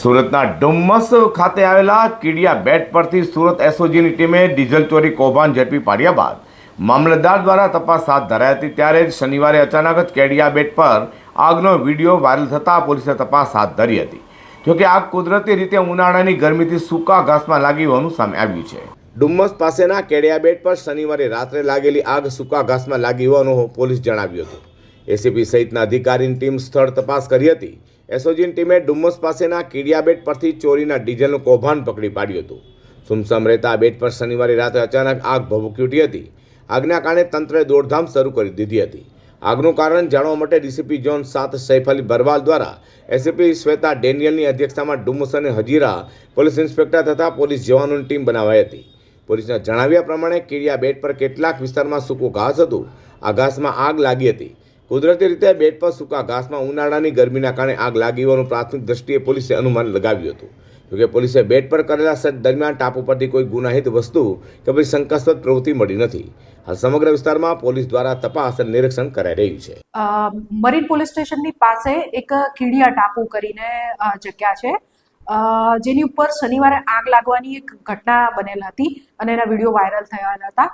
સુરતના ડુમ્મસ ખાતે આવેલા કીડિયા બેટ પરથી સુરત એસઓજીની ટીમે ડીઝલ ચોરી કૌભાંડ ઝડપી પાડ્યા બાદ મામલતદાર દ્વારા તપાસ હાથ ધરાઈ હતી। ત્યારે જ શનિવારે અચાનક જ કેડિયા બેટ પર આગનો વિડીયો વાયરલ થતાં પોલીસે તપાસ હાથ ધરી હતી। જોકે આગ કુદરતી રીતે ઉનાળાની ગરમીથી સૂકા ઘાસમાં લાગી હોવાનું સામે આવ્યું છે। ડુમ્મસ પાસેના કેડિયા બેટ પર શનિવારે રાત્રે લાગેલી આગ સૂકા ઘાસમાં લાગી હોવાનું પોલીસ જણાવ્યું હતું। એસીપી સહિતના અધિકારીની ટીમ સ્થળ તપાસ કરી હતી। એસઓજીની ટીમે ડુમ્મસ પાસેના કીડિયા બેટ પરથી ચોરીના ડીઝલનું કૌભાંડ પકડી પાડ્યું હતું। સુમસામ રહેતા બેટ પર શનિવારે રાત્રે અચાનક આગ ભભૂકી ઉઠી હતી। આગના કારણે તંત્રએ દોડધામ શરૂ કરી દીધી હતી। આગનું કારણ જાણવા માટે ડીસીપી ઝોન 7 સૈફ અલી બરવાલ દ્વારા એસીપી શ્વેતા ડેનિયલની અધ્યક્ષતામાં ડુમ્મસ અને હજીરા પોલીસ ઇન્સ્પેક્ટર તથા પોલીસ જવાનોની ટીમ બનાવાઈ હતી। પોલીસના જણાવ્યા પ્રમાણે કીડિયા બેટ પર કેટલાક વિસ્તારમાં સૂકું ઘાસ હતું। આ ઘાસમાં આગ લાગી હતી। કુદરતી રીતે બેટ પર સૂકા ઘાસમાં ઉનાળાની ગરમીના કારણે આગ લાગી હોવાનું પ્રાથમિક દ્રષ્ટિએ પોલીસે અનુમાન લગાવ્યું હતું। જોકે પોલીસે બેટ પર કરેલા સર્ચ દરમિયાન ટાપુ પરથી કોઈ ગુનાહિત વસ્તુ કે પછી શંકાસ્પદ પ્રવૃત્તિ મળી નથી। હાલ સમગ્ર વિસ્તારમાં પોલીસ દ્વારા તપાસ અને નિરીક્ષણ કરાઈ રહ્યું છે। મરીન પોલીસ સ્ટેશનની પાસે એક કીડિયા ટાપુ કરીને જગ્યા છે, જેની ઉપર શનિવારે આગ લાગવાની એક ઘટના બનેલ હતી અને એના વિડીયો વાયરલ થયા હતા।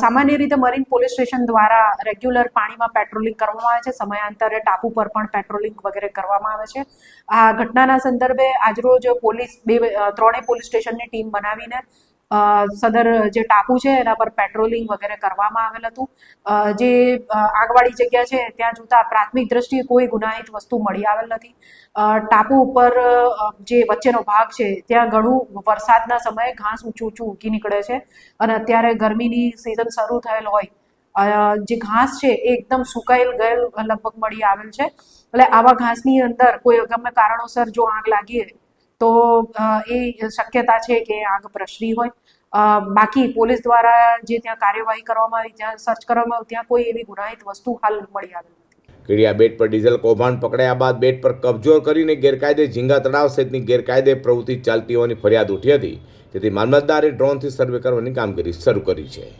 સામાન્ય રીતે મરીન પોલીસ સ્ટેશન દ્વારા રેગ્યુલર પાણીમાં પેટ્રોલિંગ કરવામાં આવે છે। સમયાંતરે ટાપુ પર પણ પેટ્રોલિંગ વગેરે કરવામાં આવે છે। આ ઘટનાના સંદર્ભે આજરોજ પોલીસ ત્રણેય પોલીસ સ્ટેશનની ટીમ બનાવીને સદર જે ટાપુ છે એના પર પેટ્રોલિંગ વગેરે કરવામાં આવેલ હતું। જે આગવાળી જગ્યા છે ત્યાં જોતા પ્રાથમિક દ્રષ્ટિએ કોઈ ગુનાહિત વસ્તુ મળી આવેલ નથી। ટાપુ ઉપર જે વચ્ચેનો ભાગ છે ત્યાં ઘણું વરસાદના સમયે ઘાસ ઊંચું ઉગી નીકળે છે અને અત્યારે ગરમીની સિઝન શરૂ થયેલ હોય જે ઘાસ છે એ એકદમ સુકાઈ ગયેલ લગભગ મળી આવેલ છે। એટલે આવા ઘાસની અંદર કોઈ અગમ્ય કારણોસર જો આગ લાગી તો એ શક્યતા છે કે આગ પ્રસરી હોય। બાકી પોલીસ દ્વારા જે ત્યાં કાર્યવાહી કરવામાં આવી, ત્યાં સર્ચ કરવામાં આવી, ત્યાં કોઈ એવી ગુનાહિત વસ્તુ હાલ મળી આવી નથી। કીડિયા બેટ પર ડીઝલ કૌભાંડ પકડાયા બાદ બેટ પર કબજો કરીને ગેરકાયદે ઝીંગા તળાવ સહિતની ગેરકાયદે પ્રવૃત્તિ ચાલતી હોવાની ફરિયાદ ઉઠી હતી। તેથી મામલતદારે ડ્રોનથી સર્વે કરવાની કામગીરી શરૂ કરી છે।